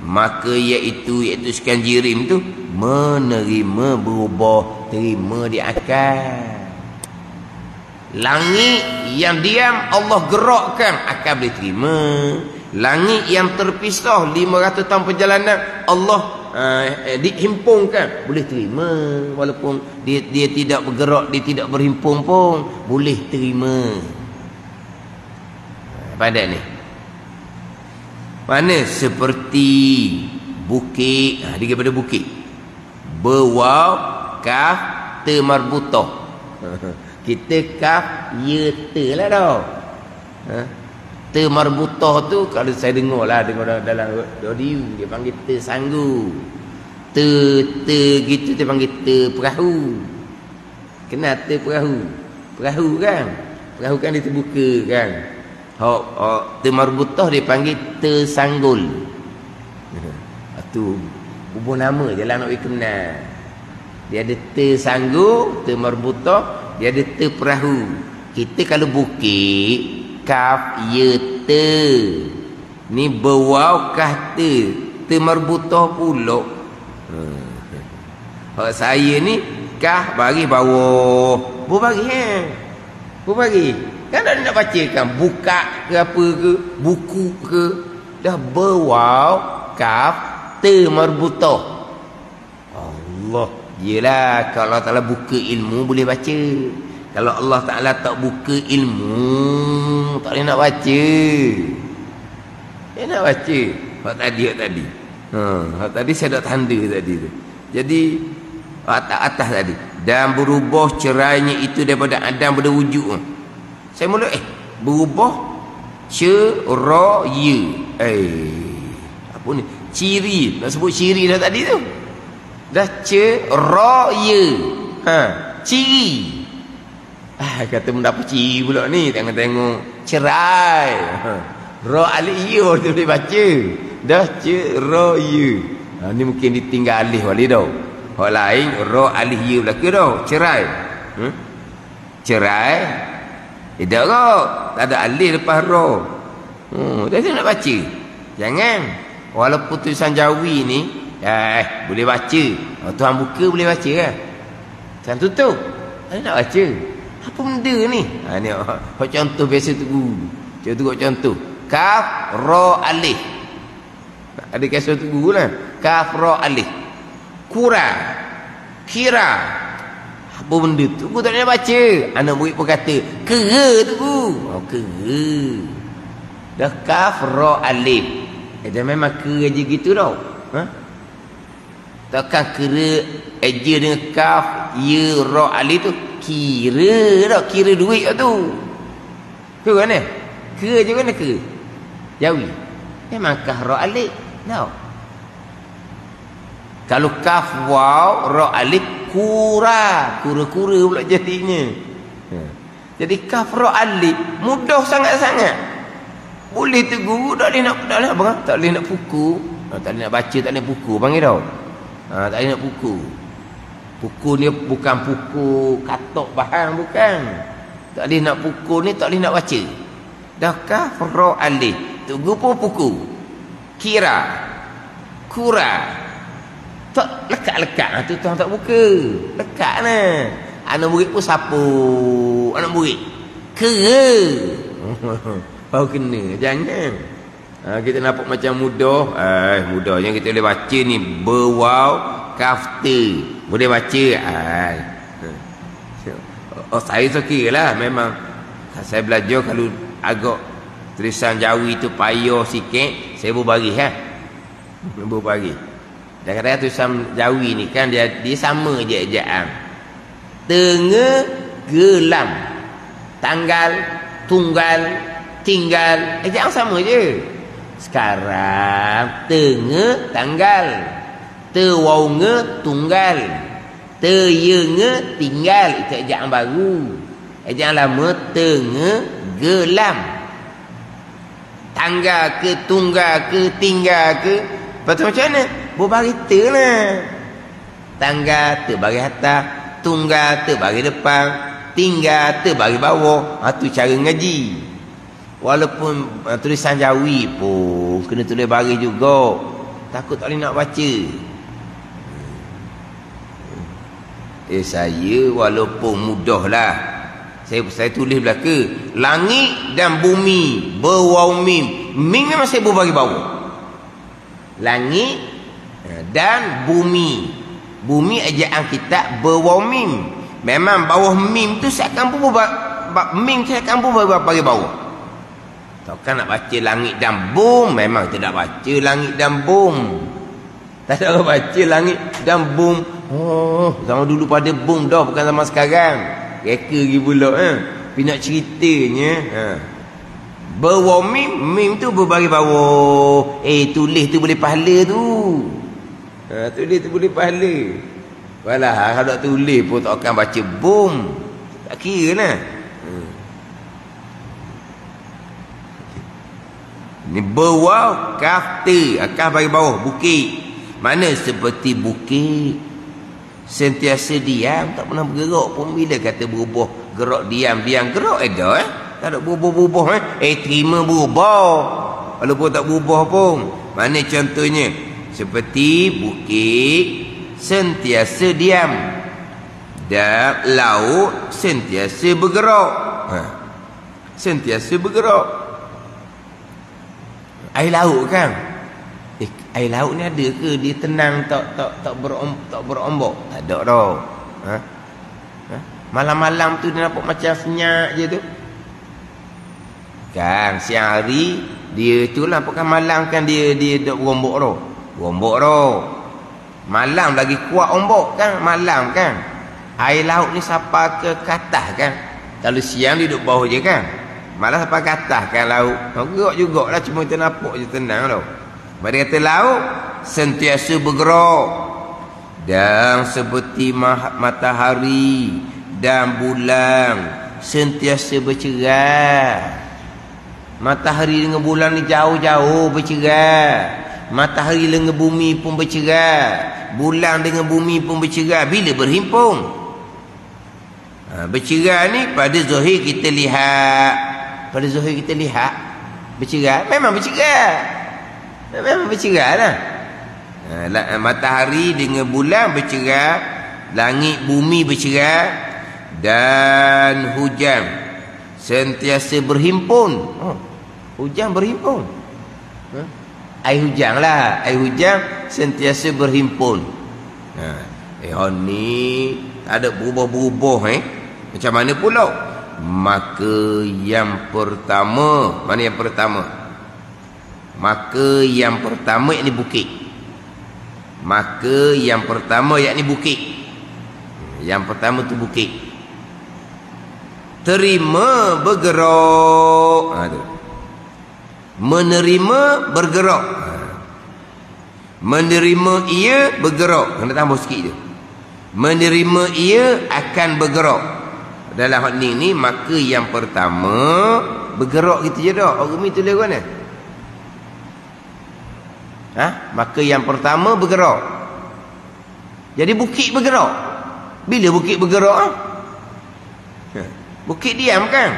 maka iaitu sekian jirim tu menerima, berubah, terima di akal. Langit yang diam Allah gerakkan akan boleh terima. Langit yang terpisah 500 tahun perjalanan Allah dihimpunkan boleh terima. Walaupun dia tidak bergerak, dia tidak berhimpun pun boleh terima. Pada ni mana seperti bukit, dia daripada bukit berwaw kaf ta marbutah. Kita kaf ya ta lah dah. Ta marbutah tu kalau saya dengar dalam audio dia panggil ta sanggu. Ta gitu dia panggil ta perahu. Kenal ta perahu? Perahu kan? Perahu kan dia terbuka kan. Ta marbutah dia panggil ta sanggul. Tu bubuh nama je lah nak kenal. Dia ada ta sanggu, ta marbutah, dia ada ta perahu. Kita kalau bukit kaf ya ta. Ni berwaw kah ta. Ta marbutah pula. Hak saya ni kah bagi bawah. Bu bagi Bu bagi. Kan tak nak baca kan buka ke apa ke, buku ke. Dah berwaw kaf ta marbutah. Allah. Yelah kalau Allah Ta'ala buka ilmu boleh baca. Kalau Allah Ta'ala tak buka ilmu tak boleh nak baca. Dia nak baca hak tadi. Hak tadi saya dah tanda tadi tu. Jadi atas tadi dan berubah cerainya itu daripada Adam pada wujud. Saya mula berubah ceraya. Apa ni? Ciri. Nak sebut ciri dah tadi tu. Dah ceraya. Ciri. Kata mendapat ciri pula ni. Tengok-tengok cerai. Ra alif ya tu boleh baca. Dah ceraya. Ni mungkin ditinggal alif wali dah. Hak lain ra alif ya belaka dah. Cerai. Cerai. Tidak kok. Tak ada alif lepas ra. Dah nak baca. Jangan. Walaupun tulisan Jawi ni boleh baca. Tuhan buka boleh baca kan. Tuhan tutup tak nak baca. Apa benda ni? Ni contoh biasa tu. Cuba contoh. Kaf ra alif. Ada kisah tu guru lah. Kaf ra alif. Kura. Kira. Apa benda tu? Guru tak nak baca. Anak murid pun kata kera tu guru. Kera. Dah kaf ra alif. Dia memang kera je gitu tau. Takkan kira eja dengan kaf ya ra alif tu kira dah, kira duit tu. Tu kan ni? Kira je kan ke? Jawi. Memang kaf ra alif. No. Kalau kaf waw ra alif kura, kura-kura pula jadinya. Jadi kaf ra alif mudah sangat-sangat. Boleh tu guru tak boleh nak tak boleh nak puku. Tak boleh nak baca, tak boleh puku panggil tau. Tak boleh nak puku. Puku ni bukan puku katok bahan, bukan. Tak boleh nak puku ni, tak boleh nak baca. Dah kaf ra alif. Tunggu pun puku. Kira. Kura. Tak lekat-lekat tu tuan tak buka. Lekat nah. Anak murid pun sapu. Anak murid. Kera. Baru kena. Jangan. Kita nampak macam mudah. Mudahnya kita boleh baca ni. Berwaw kafta. Boleh baca. Saya sekira lah. Memang saya belajar kalau agak tulisan Jawi tu payah sikit, saya berbagi berbagi. Dan kadang-kadang tulisan Jawi ni kan dia sama je ejaan. Tenggelam. Tanggal, tunggal, tinggal, ejaan sama je. Sekarang tanggal, tunggal, tinggal, itu ejaan baru. Ejaan lama tenggelam. Tanggal ke, tunggal ke, tinggal ke. Lepas tu macam mana? Berbagi ta lah. Tanggal terbagi atas, tunggal terbagi depan, tinggal terbagi bawah. Tu cara ngaji. Walaupun tulisan Jawi pun kena tulis baris juga. Takut tak boleh nak baca. Saya walaupun mudahlah. Saya tulis belaka. Langit dan bumi berwaw mim. Mim memang saya bagi bawah. Langit dan bumi. Bumi ejaan kita berwaw mim. Memang bawah mim tu seakan pun mim seakan pun bagi bawah. Takkan nak baca langit dan bum. Memang kita nak baca langit dan bum. Tak ada orang baca langit dan bum. Oh, zaman dulu pada bum dah, bukan zaman sekarang. Reka lagi pula Tapi nak ceritanya berwaw mim. Mim tu berbagi bawah. Tulis tu boleh pahala tu. Tulis tu boleh pahala. Walah, kalau tak tulis pun tak akan baca bum. Tak kira lah. Ni berwaw kaf te. Kaf bagi bawah bukit. Mana seperti bukit sentiasa diam, tak pernah bergerak pun. Bila kata berubah, gerak diam, diam gerak ada tak ada berubah-ubah terima berubah walaupun tak berubah pun. Mana contohnya? Seperti bukit sentiasa diam dan laut sentiasa bergerak. Sentiasa bergerak. Air laut kan, air laut ni ada ke dia tenang tak berombak? Tak ada dah. Malam-malam tu dia nampak macam senyap je tu. Kan siang hari dia tu lah, bukan malam kan dia dok berombak dah. Berombak dah. Malam lagi kuat ombak kan, malam kan. Air laut ni sampai ke atas kan. Kalau siang dia duduk bawah je kan. Malam sampai ke atas kan laut. Gerak jugalah, cuma kita nampak je tenang dah. Pada kata laut sentiasa bergerak dan seperti matahari dan bulan sentiasa bercerah. Matahari dengan bulan ni jauh-jauh bercerah. Matahari dengan bumi pun bercerah. Bulan dengan bumi pun bercerah bila berhimpun. Bercerah ni pada zahir kita lihat. Pada zahir kita lihat bercerah, memang bercerah. Memang bercerah lah. Matahari dengan bulan bercerah, langit bumi bercerah, dan hujan sentiasa berhimpun. Hujan berhimpun. Air hujan lah. Air hujan sentiasa berhimpun. Ni tak ada berubah-berubah Macam mana pula? Maka yang pertama, mana yang pertama? Maka yang pertama yakni bukit. Maka yang pertama yakni bukit. Yang pertama tu bukit. Terima bergerak. Menerima bergerak. Menerima ia bergerak. Kena tambah sikit je. Menerima ia akan bergerak. Dalam hal ni maka yang pertama bergerak gitu je dah. Orang ni tulis mana? Maka yang pertama bergerak. Jadi bukit bergerak. Bila bukit bergerak? Bukit diam kan?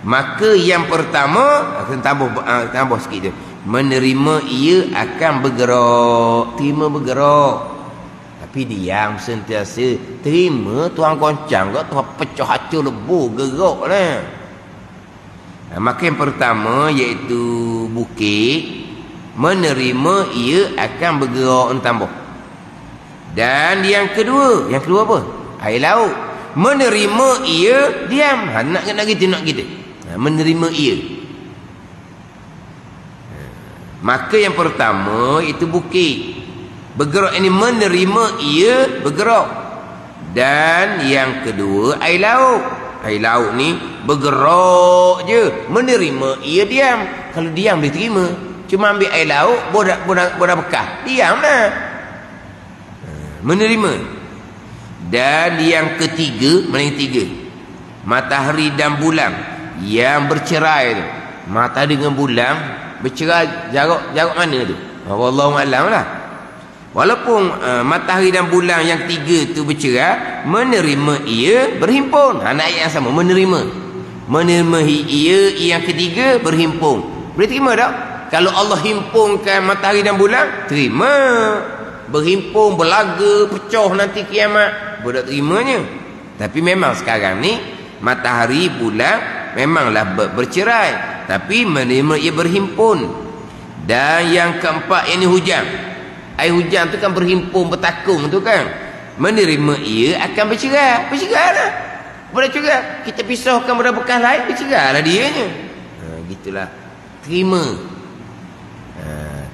Maka yang pertama akan tambah sikit je. Menerima ia akan bergerak. Terima bergerak. Tapi diam sentiasa. Terima tuan goncang ke tuan pecah hacur lebu gerak lah. Maka yang pertama iaitu bukit. Menerima ia akan bergerak tambah. Dan yang kedua apa? Air laut. Menerima ia diam. Nak kita. Menerima ia. Maka yang pertama itu bukit. Bergerak ini menerima ia bergerak. Dan yang kedua air laut. Air laut ni bergerak je. Menerima ia diam. Kalau diam dia terima. Cuma ambil air laut borak bekas. Diam lah. Menerima. Dan yang ketiga, mana yang ketiga? Matahari dan bulan yang bercerai tu. Matahari dengan bulan bercerai jarak mana tu? Wallahu a'lam lah. Walaupun matahari dan bulan yang tiga tu bercerai, menerima ia berhimpun. Nak ayat yang sama, menerima. Menerima ia yang ketiga berhimpun. Boleh terima tak? Kalau Allah himpunkan matahari dan bulan, terima. Berhimpun, berlaga, pecah nanti kiamat, boleh terimanya. Tapi memang sekarang ni matahari, bulan memanglah bercerai, tapi menerima ia berhimpun. Dan yang keempat, ini hujan. Air hujan tu kan berhimpun, bertakung tu kan, menerima ia akan bercerai. Bercerai lah, boleh cerai. Kita pisahkan pada bekas lain, bercerai lah dianya. Gitulah.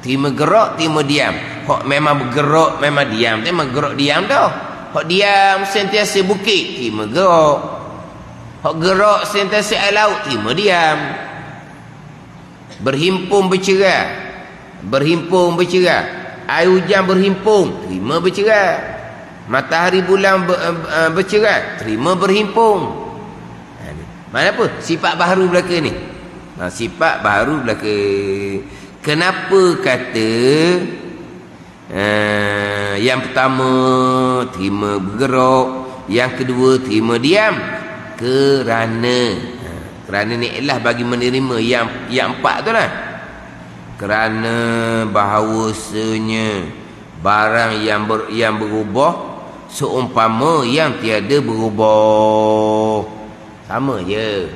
Terima gerak, terima diam. Hak memang bergerak, memang diam. Memang gerak diam dah. Hak diam sentiasa bukit, terima gerak. Hak gerak sentiasa air laut, terima diam. Berhimpun bercerai. Berhimpun bercerai. Air hujan berhimpun, terima bercerai. Matahari bulan bercerai, terima berhimpun. Mana apa? Sifat baharu belaka ni. Sifat baharu belaka. Kenapa kata yang pertama terima bergerak, yang kedua terima diam? Kerana ni ialah bagi menerima yang empat tu lah. Kerana bahawasanya barang yang berubah seumpama yang tiada berubah. Sama je.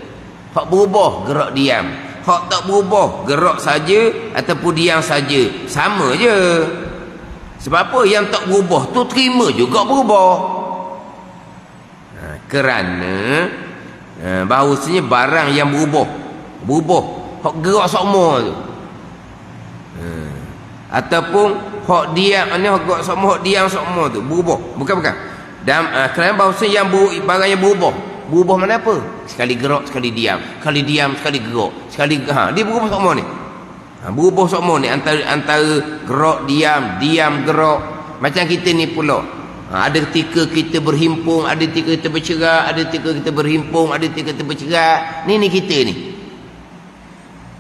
Hak berubah gerak diam, hak tak berubah gerak saja ataupun diam saja, sama je. Sebab apa? Yang tak berubah tu terima juga berubah. Kerana bahawasanya barang yang berubah hak gerak sama tu, ataupun hak diam ni, hak gerak sama, hak diam sama tu berubah. Bukan. Dan kerana bahawasanya barang yang berubah mana apa? Sekali gerak, sekali diam. Sekali diam, sekali gerak. Dia berubah sama ni. Berubah sama ni antara gerak, diam, gerak. Macam kita ni pula. Ada ketika kita berhimpun, ada ketika kita bercerai, ada ketika kita berhimpun, ada ketika kita bercerai. Ni kita ni.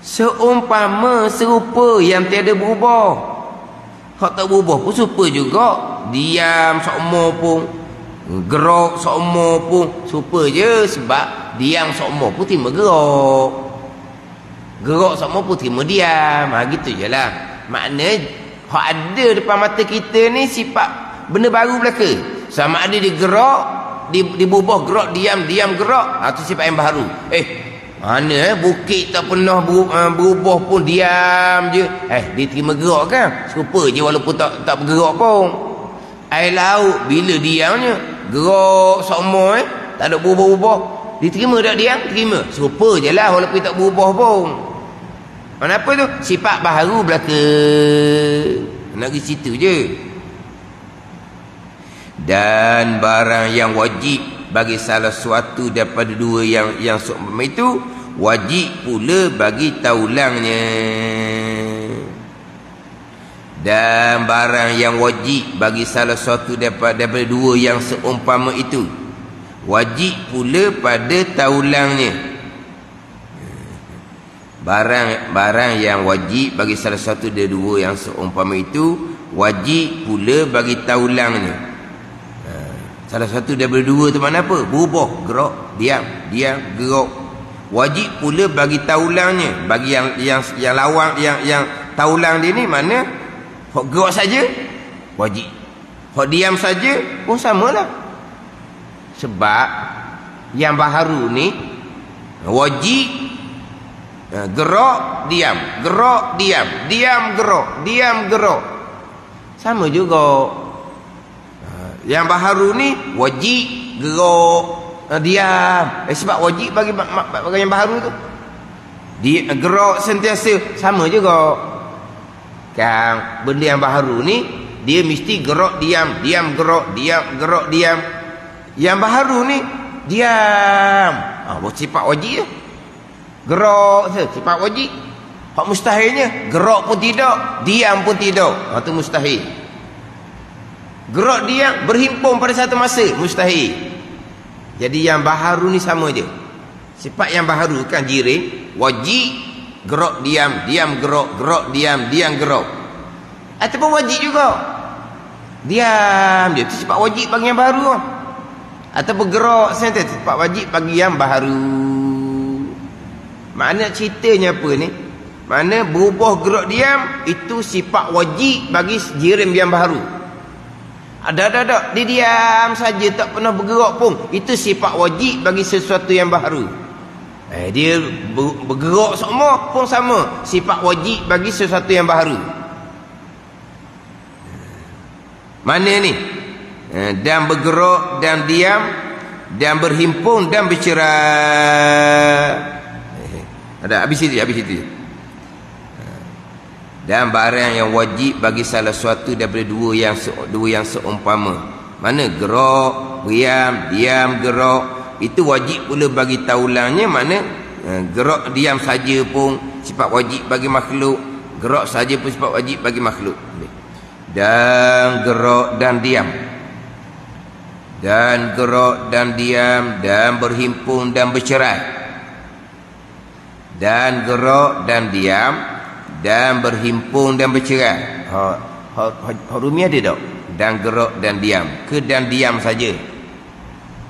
Seumpama, serupa yang tiada berubah. Hak tak berubah pun serupa juga. Diam sama pun, gerak sama pun serupa je. Sebab diam sama pun terima gerak, gerak sama pun terima diam. Gitu je lah. Makna hak ada depan mata kita ni sifat benda baru belaka. Sama ada dia gerak, dia berubah gerak, diam gerak. Itu sifat yang baru. Mana bukit tak pernah berubah pun, diam je. Dia terima gerak kan? Serupa je walaupun tak bergerak pun. Air laut bila diamnya gerak sama, tak ada berubah-ubah, diterima tak diam? Terima. Serupa je lah walaupun tak berubah pun. Kenapa tu? Sifat baharu belaka. Nak pergi situ je. Dan barang yang wajib bagi salah suatu daripada dua yang seumpama itu, wajib pula bagi taulangnya. Dan barang yang wajib bagi salah suatu daripada dua yang seumpama itu, wajib pula pada taulangnya. Barang yang wajib bagi salah satu dari dua yang seumpama itu, wajib pula bagi taulangnya. Salah satu daripada dua tu mana apa? Berubah, gerak, diam, gerak. Wajib pula bagi taulangnya. Bagi yang lawang, yang taulang dia ni mana? Hak gerak saja wajib, hak diam saja pun samalah. Sebab yang baharu ni wajib gerak, diam, gerak, diam, gerak, diam, gerak. Sama juga. Yang baharu ni wajib gerak, diam. Sebab wajib bagi yang baharu tu. Dia gerak sentiasa, sama juga. Kan benda yang baharu ni dia mesti gerak, diam, gerak, gerak, diam. Yang baharu ni diam. Sifat wajib je. Gerak sifat wajib. Hak mustahilnya gerak pun tidak, diam pun tidak. Itu mustahil. Gerak, diam, berhimpun pada satu masa, mustahil. Jadi yang baharu ni sama je. Sifat yang baharu kan jiring, wajib gerak, diam, gerak, gerak, diam, gerak. Ataupun wajib juga diam je. Itu sifat wajib bagi yang baharu. Ataupun gerak sentiasa, sifat wajib bagi yang baharu. Makna ceritanya apa ni? Mana berubah gerak diam itu sifat wajib bagi jirim yang baharu. Ada dia diam saja tak pernah bergerak pun, itu sifat wajib bagi sesuatu yang baharu. Dia bergerak semua pun sama, sifat wajib bagi sesuatu yang baharu. Mana ni? Dan bergerak dan diam dan berhimpun dan bercerai. Ada habis itu. Dan barang yang wajib bagi salah suatu daripada dua yang seumpama. Mana gerak, diam, gerak, itu wajib pula bagi taulangnya. Mana gerak diam saja pun sifat wajib bagi makhluk, gerak saja pun sifat wajib bagi makhluk. Dan gerak dan diam, dan gerak dan diam, dan berhimpun dan bercerai, dan gerak dan diam dan berhimpun dan bercerai. Rumi ada tak? Dan gerak dan diam ke dan diam saja?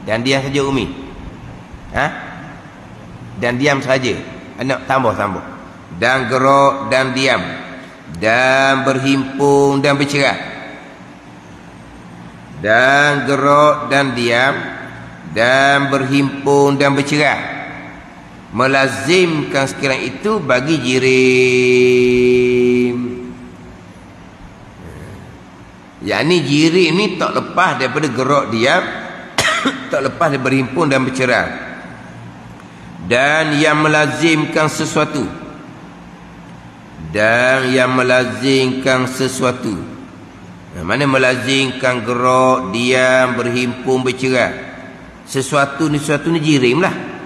Dan diam saja Umi? Dan diam saja? Nak tambah. Dan gerak dan diam dan berhimpun dan bercerai. Dan gerak dan diam dan berhimpun dan bercerai. Melazimkan sekiranya itu bagi jirim. Yakni jirim ni tak lepas daripada gerak diam, tak lepas daripada berhimpun dan bercerai. Dan yang melazimkan sesuatu, mana melazimkan gerak diam berhimpun bercerai, sesuatu ni jirim lah.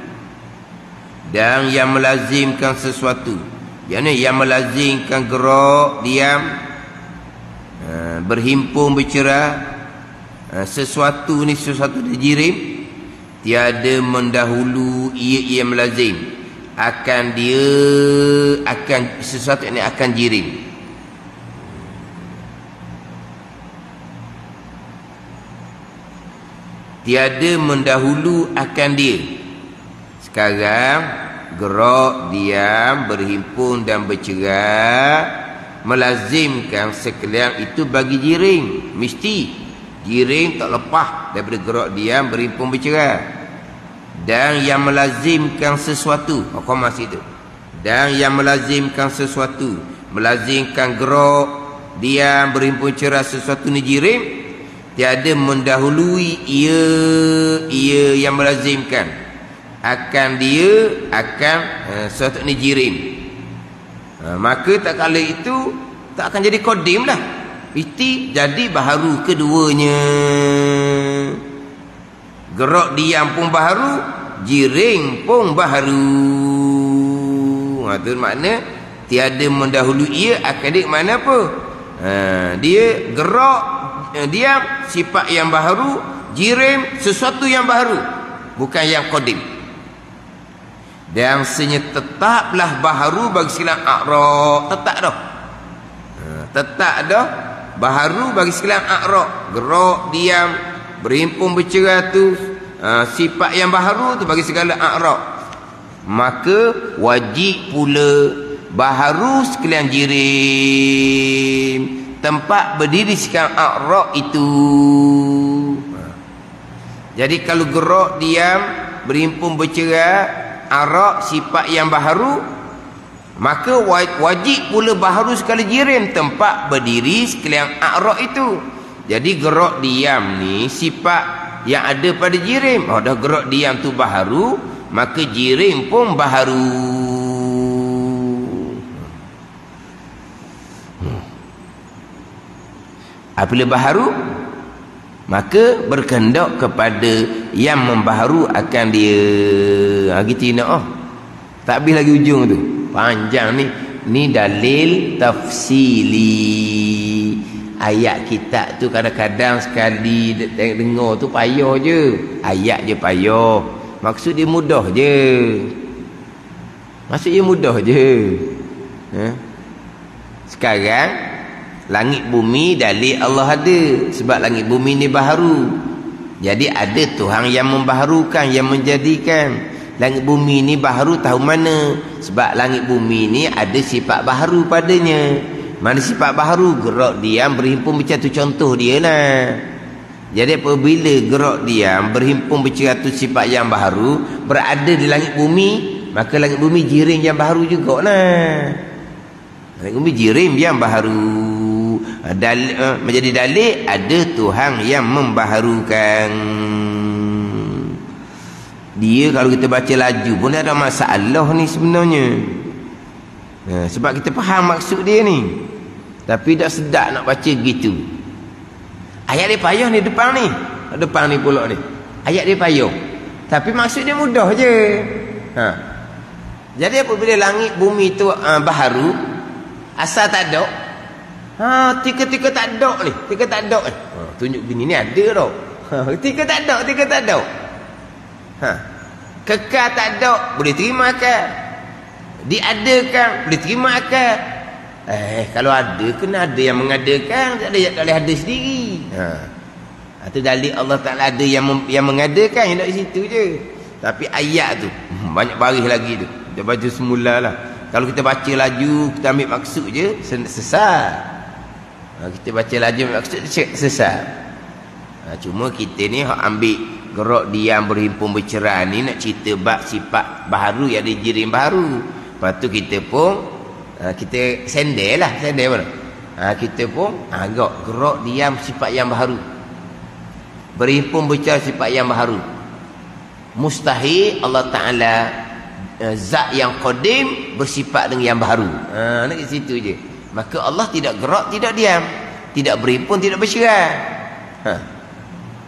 Dan yang melazimkan sesuatu, yakni yang melazimkan gerak diam berhimpun bercerai, sesuatu ni jirim, tiada mendahulu ia melazim akan sesuatu ini akan jirim. Tiada mendahulu akan dia. Sekarang gerak diam berhimpun dan bercerai melazimkan sekalian itu bagi jirim. Mesti jirim tak lepas daripada gerak diam berhimpun bercerai. Dan yang melazimkan sesuatu, masih itu. Dan yang melazimkan sesuatu, melazimkan gerak diam berhimpun bercerai, sesuatu ni jirim, tiada mendahului ia yang melazimkan akan sesuatu ni jirim. Maka tak kala itu tak akan jadi kodim lah, mesti jadi baharu keduanya. Gerak diam pun baharu, jirim pun baharu. Itu makna tiada mendahului ia akan dia mana apa? Dia gerak diam sifat yang baharu, jirim sesuatu yang baharu, bukan yang kodim. Dan senyata tetaplah baharu bagi sekalian a'raq. Tetap dah baharu bagi sekalian a'raq. Gerak diam berhimpun bercerai tu sifat yang baharu tu bagi segala a'raq. Maka wajib pula baharu sekalian jirim tempat berdiri sekalian a'raq itu. Jadi kalau gerak diam berhimpun bercerai a'raq sifat yang baharu, maka wajib pula baharu sekali jirim tempat berdiri sekalian a'raq itu. Jadi gerak diam ni sifat yang ada pada jirim. Dah gerak diam tu baharu, maka jirim pun baharu. Apabila baharu, maka berkehendak kepada yang membaharu akan dia. Gitu nak. Tak habis lagi ujung tu. Panjang ni. Ni dalil tafsili. Ayat kitab tu kadang-kadang sekali dengar tu payah je. Ayat je payah. Maksud dia mudah je. Sekarang langit bumi dalil Allah ada. Sebab langit bumi ni baharu. Jadi ada Tuhan yang membaharukan, yang menjadikan. langit bumi ni baharu tahu mana? Sebab langit bumi ni ada sifat baharu padanya. Mana sifat baharu? Gerak diam berhimpun macam tu, contoh dia lah. Jadi apabila gerak diam berhimpun berceratu sifat yang baharu berada di langit bumi, maka langit bumi jirim yang baharu juga lah. Langit bumi jirim yang baharu. Menjadi dalil ada Tuhan yang membaharukan. Dia kalau kita baca laju pun ada masalah ni sebenarnya. Sebab kita faham maksud dia ni. Tapi tak sedap nak baca gitu. Ayat dia payah ni depan ni. Depan ni pula ni. Ayat dia payah. Tapi maksud dia mudah je. Jadi apabila langit bumi tu baharu, asal tak ada. Tika-tika tak ada ni. Tika tak ada ni. Tunjuk bini ni ada tau. Tika tak ada, tika tak ada. Kekal tak ada, boleh terima akal. Diadakan, boleh terima akal. Kalau ada, kena ada yang mengadakan. Tak boleh ada sendiri. Itu dalil Allah Ta'ala ada yang mengadakan. Yang tak di situ je. Tapi ayat tu banyak baris lagi tu. Kita baca semula lah. Kalau kita baca laju, kita ambil maksud je, sesat. Kita baca laju ambil maksud, sesat. Cuma kita ni ambil gerak diam berhimpun bercerai ni nak cerita bab sifat baharu yang ada jirim baharu. Lepas tu kita pun kita sendel lah. Sendel mana? Kita pun agak gerak diam sifat yang baharu, berhimpun bercerai sifat yang baharu. Mustahil Allah Ta'ala zat yang qadim bersifat dengan yang baharu. Nak kat situ je. Maka Allah tidak gerak, tidak diam, tidak berhimpun, tidak bercerai.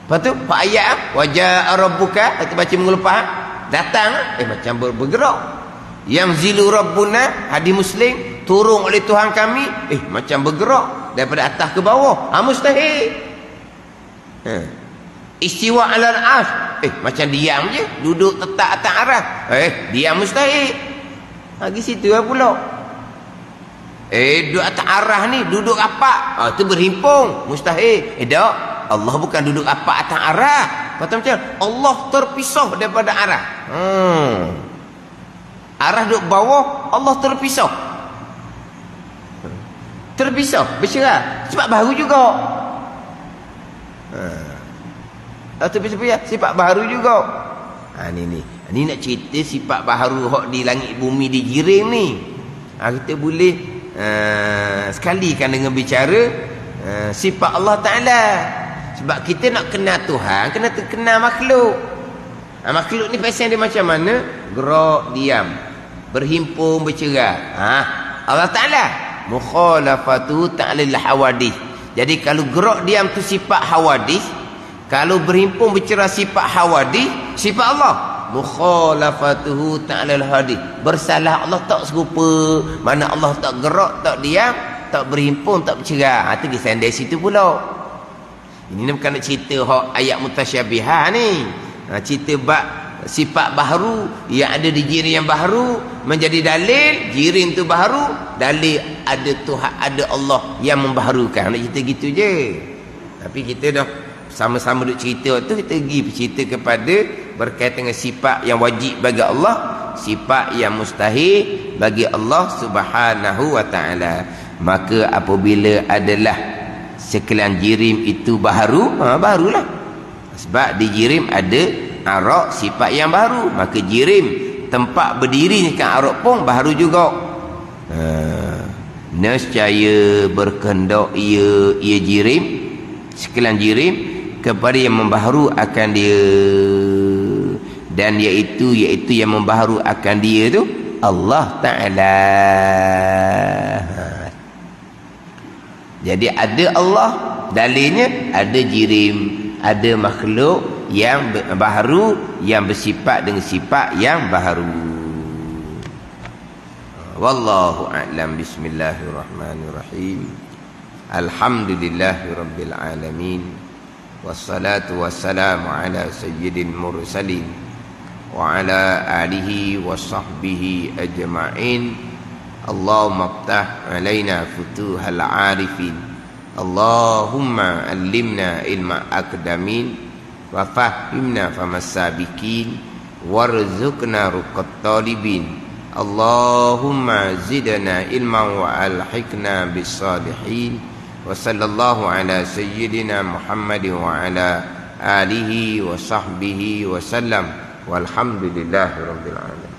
Lepas tu ayat wajaa rabbuka, kita baca minggu lepas, datang macam bergerak. Yang zilu rabbuna, hadis Muslim, turun oleh Tuhan kami, macam bergerak daripada atas ke bawah. Mustahil. Istiwa alal arsh, macam diam je, duduk tetap atas arah. Diam mustahil. Lagi situ lah pula. Duduk atas arah ni, duduk rapat, tu berhimpun, mustahil. Tak, Allah bukan duduk rapat atas arah. Kata macam Allah terpisah daripada arah. Arah duduk bawah, Allah terpisah. Terpisah, bercerai. Sebab baru juga. Terpisah, sifat baharu juga. Ni nak cerita sifat baharu hak di langit bumi dijirim ni. Kita boleh sekali kan dengan bicara sifat Allah Ta'ala. Sebab kita nak kenal Tuhan, kena kenal makhluk. Makhluk ni pasal dia macam mana? Gerak diam, berhimpun bercerai. Allah Ta'ala mukhalafatu ta'lil hawadith. Jadi kalau gerak diam tu sifat hawadith, kalau berhimpun bercerai sifat hawadith, sifat Allah mukhalafatuhu ta'lil hadith. Bersalah Allah tak serupa. Mana Allah tak gerak, tak diam, tak berhimpun, tak bercerai. Itu kisah dari situ pula. Ini bukan nak cerita hak ayat mutasyabihah ni. Cerita bab sifat baharu yang ada di jirim yang baharu menjadi dalil jirim tu baharu, dalil ada Tuhan, ada Allah yang membaharukan. Nak cerita gitu je. Tapi kita dah sama-sama duk cerita tu, kita pergi cerita kepada berkaitan dengan sifat yang wajib bagi Allah, sifat yang mustahil bagi Allah Subhanahu wa Ta'ala. Maka apabila adalah sekalian jirim itu baharu, barulah. Sebab di jirim ada arak sifat yang baru, maka jirim tempat berdiri kan arak pun baharu juga. Nescaya berkehendak ia jirim, sekalian jirim kepada yang membaharu akan dia, dan iaitu yang membaharu akan dia tu Allah Ta'ala. Jadi ada Allah, dalilnya ada jirim, ada makhluk yang baharu yang bersifat dengan sifat yang baharu. Wallahu a'lam. Bismillahirrahmanirrahim. Alhamdulillahirabbil alamin. Wassalatu wassalamu ala sayyidil mursalin wa ala alihi wa sahbihi ajma'in. Allahumma aftah alaina futuhal arifin. Allahumma allimna ilma akdamin wa fahimna famas sabiqin warzuqna ruqat talibin. Allahumma zidna ilman wa alhiqna bis salihin. Wa sallallahu ala sayyidina Muhammad wa ala alihi wa sahbihi wa sallam. Walhamdulillahi rabbil alamin.